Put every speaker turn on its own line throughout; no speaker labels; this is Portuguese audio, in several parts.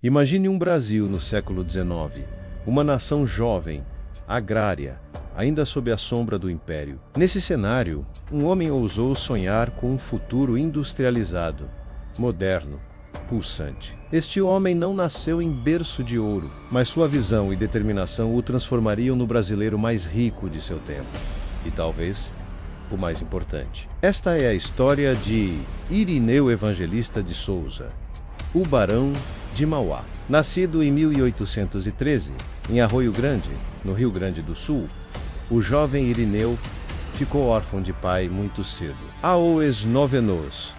Imagine um Brasil no século XIX, uma nação jovem, agrária, ainda sob a sombra do Império. Nesse cenário, um homem ousou sonhar com um futuro industrializado, moderno, pulsante. Este homem não nasceu em berço de ouro, mas sua visão e determinação o transformariam no brasileiro mais rico de seu tempo. E talvez o mais importante. Esta é a história de Irineu Evangelista de Souza, o Barão de Mauá. Nascido em 1813, em Arroio Grande, no Rio Grande do Sul, o jovem Irineu ficou órfão de pai muito cedo. Aos 9 anos,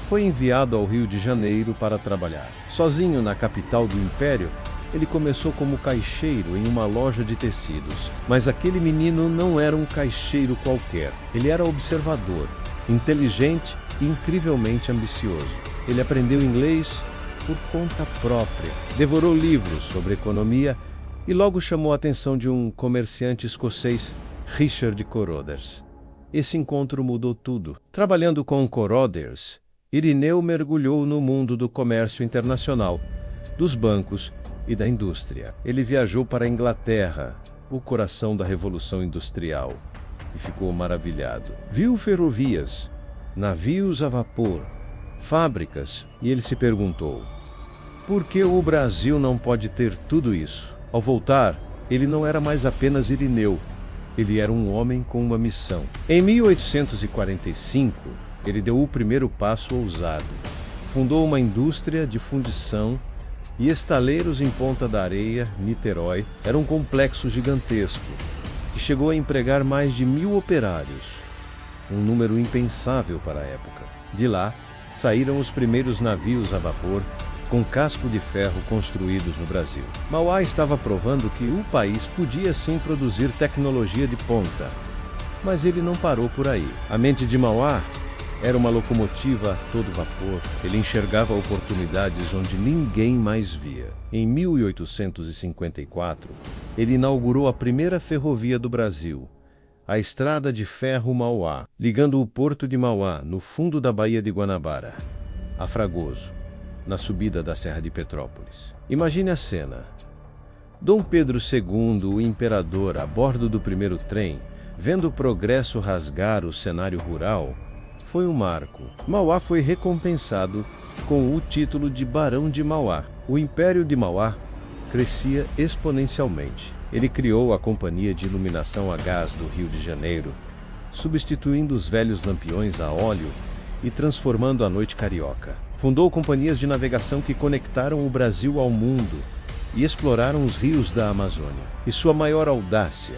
foi enviado ao Rio de Janeiro para trabalhar. Sozinho na capital do Império, ele começou como caixeiro em uma loja de tecidos. Mas aquele menino não era um caixeiro qualquer. Ele era observador, inteligente e incrivelmente ambicioso. Ele aprendeu inglês por conta própria, devorou livros sobre economia e logo chamou a atenção de um comerciante escocês, Richard Carothers. Esse encontro mudou tudo. Trabalhando com Carothers, Irineu mergulhou no mundo do comércio internacional, dos bancos e da indústria. Ele viajou para a Inglaterra, o coração da Revolução Industrial, e ficou maravilhado. Viu ferrovias, navios a vapor, fábricas, e ele se perguntou: por que o Brasil não pode ter tudo isso? Ao voltar, ele não era mais apenas Irineu, ele era um homem com uma missão. Em 1845, ele deu o primeiro passo ousado. Fundou uma indústria de fundição e estaleiros em Ponta da Areia, Niterói. Era um complexo gigantesco, que chegou a empregar mais de 1000 operários, um número impensável para a época. De lá, saíram os primeiros navios a vapor, com casco de ferro construídos no Brasil. Mauá estava provando que o país podia sim produzir tecnologia de ponta. Mas ele não parou por aí. A mente de Mauá era uma locomotiva a todo vapor. Ele enxergava oportunidades onde ninguém mais via. Em 1854, ele inaugurou a primeira ferrovia do Brasil, a Estrada de Ferro Mauá, ligando o porto de Mauá, no fundo da Baía de Guanabara, a Fragoso, na subida da Serra de Petrópolis. Imagine a cena. Dom Pedro II, o imperador, a bordo do primeiro trem, vendo o progresso rasgar o cenário rural, foi um marco. Mauá foi recompensado com o título de Barão de Mauá. O Império de Mauá crescia exponencialmente. Ele criou a Companhia de Iluminação a Gás do Rio de Janeiro, substituindo os velhos lampiões a óleo e transformando a noite carioca. Fundou companhias de navegação que conectaram o Brasil ao mundo e exploraram os rios da Amazônia. E sua maior audácia,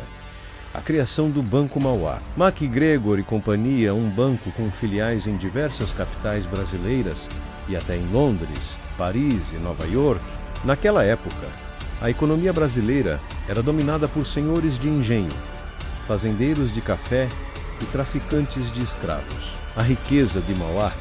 a criação do Banco Mauá. MacGregor e Companhia, um banco com filiais em diversas capitais brasileiras e até em Londres, Paris e Nova York. Naquela época, a economia brasileira era dominada por senhores de engenho, fazendeiros de café e traficantes de escravos. A riqueza de Mauá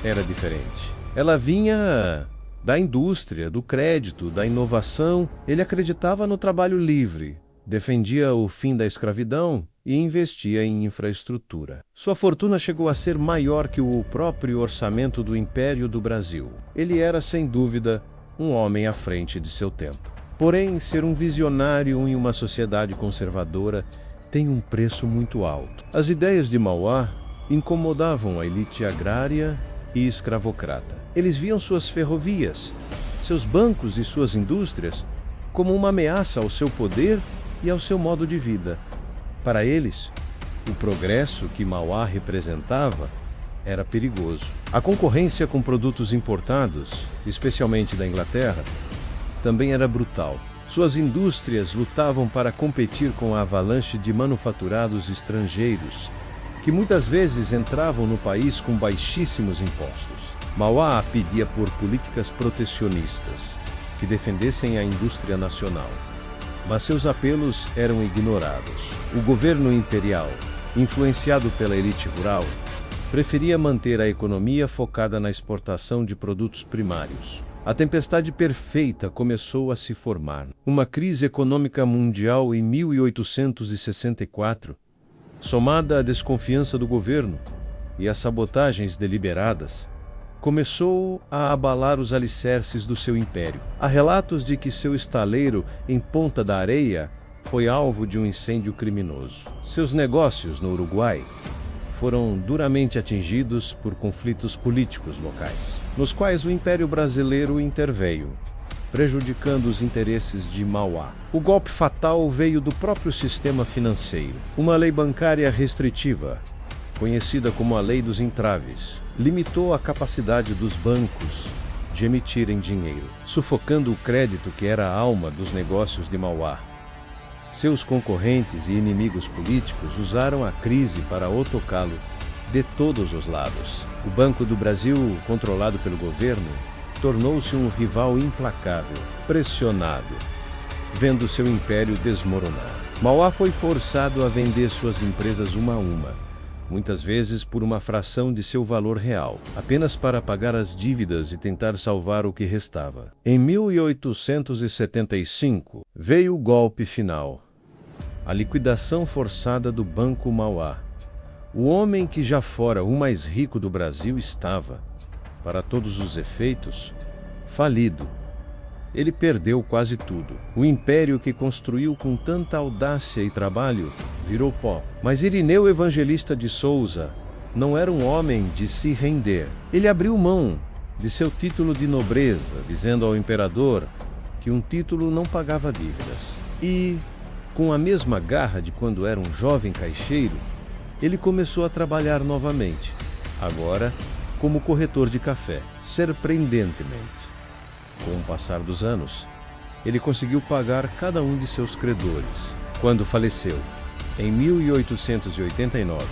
era diferente. Ela vinha da indústria, do crédito, da inovação. Ele acreditava no trabalho livre, defendia o fim da escravidão e investia em infraestrutura. Sua fortuna chegou a ser maior que o próprio orçamento do Império do Brasil. Ele era, sem dúvida, um homem à frente de seu tempo. Porém, ser um visionário em uma sociedade conservadora tem um preço muito alto. As ideias de Mauá incomodavam a elite agrária e escravocrata. Eles viam suas ferrovias, seus bancos e suas indústrias como uma ameaça ao seu poder e ao seu modo de vida. Para eles, o progresso que Mauá representava era perigoso. A concorrência com produtos importados, especialmente da Inglaterra, também era brutal. Suas indústrias lutavam para competir com a avalanche de manufaturados estrangeiros, que muitas vezes entravam no país com baixíssimos impostos. Mauá pedia por políticas protecionistas, que defendessem a indústria nacional. Mas seus apelos eram ignorados. O governo imperial, influenciado pela elite rural, preferia manter a economia focada na exportação de produtos primários. A tempestade perfeita começou a se formar. Uma crise econômica mundial em 1864, somada à desconfiança do governo e às sabotagens deliberadas, começou a abalar os alicerces do seu império. Há relatos de que seu estaleiro em Ponta da Areia foi alvo de um incêndio criminoso. Seus negócios no Uruguai foram duramente atingidos por conflitos políticos locais, nos quais o Império Brasileiro interveio, prejudicando os interesses de Mauá. O golpe fatal veio do próprio sistema financeiro. Uma lei bancária restritiva, conhecida como a Lei dos Entraves, limitou a capacidade dos bancos de emitirem dinheiro, sufocando o crédito que era a alma dos negócios de Mauá. Seus concorrentes e inimigos políticos usaram a crise para o tocá-lo de todos os lados. O Banco do Brasil, controlado pelo governo, tornou-se um rival implacável, pressionado, vendo seu império desmoronar. Mauá foi forçado a vender suas empresas uma a uma, muitas vezes por uma fração de seu valor real, apenas para pagar as dívidas e tentar salvar o que restava. Em 1875, veio o golpe final, a liquidação forçada do Banco Mauá. O homem que já fora o mais rico do Brasil estava, para todos os efeitos, falido. Ele perdeu quase tudo. O império que construiu com tanta audácia e trabalho virou pó. Mas Irineu Evangelista de Souza não era um homem de se render. Ele abriu mão de seu título de nobreza, dizendo ao imperador que um título não pagava dívidas. E, com a mesma garra de quando era um jovem caixeiro, ele começou a trabalhar novamente, agora como corretor de café. Surpreendentemente, com o passar dos anos, ele conseguiu pagar cada um de seus credores. Quando faleceu, em 1889,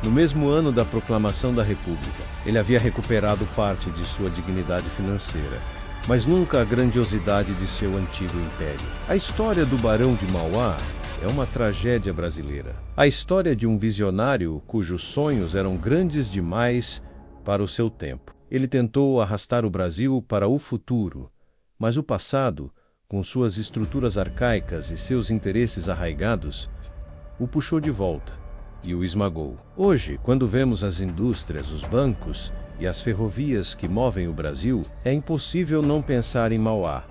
no mesmo ano da proclamação da República, ele havia recuperado parte de sua dignidade financeira, mas nunca a grandiosidade de seu antigo império. A história do Barão de Mauá é uma tragédia brasileira. A história de um visionário cujos sonhos eram grandes demais para o seu tempo. Ele tentou arrastar o Brasil para o futuro, mas o passado, com suas estruturas arcaicas e seus interesses arraigados, o puxou de volta e o esmagou. Hoje, quando vemos as indústrias, os bancos e as ferrovias que movem o Brasil, é impossível não pensar em Mauá.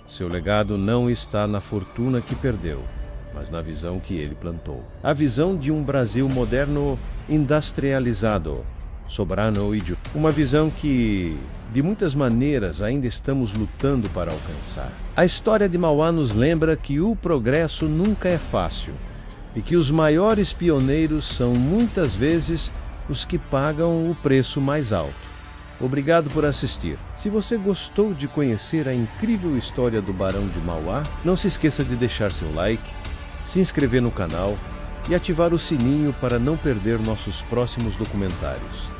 Seu legado não está na fortuna que perdeu, mas na visão que ele plantou. A visão de um Brasil moderno, industrializado, soberano e justo. Uma visão que, de muitas maneiras, ainda estamos lutando para alcançar. A história de Mauá nos lembra que o progresso nunca é fácil e que os maiores pioneiros são muitas vezes os que pagam o preço mais alto. Obrigado por assistir. Se você gostou de conhecer a incrível história do Barão de Mauá, não se esqueça de deixar seu like, se inscrever no canal e ativar o sininho para não perder nossos próximos documentários.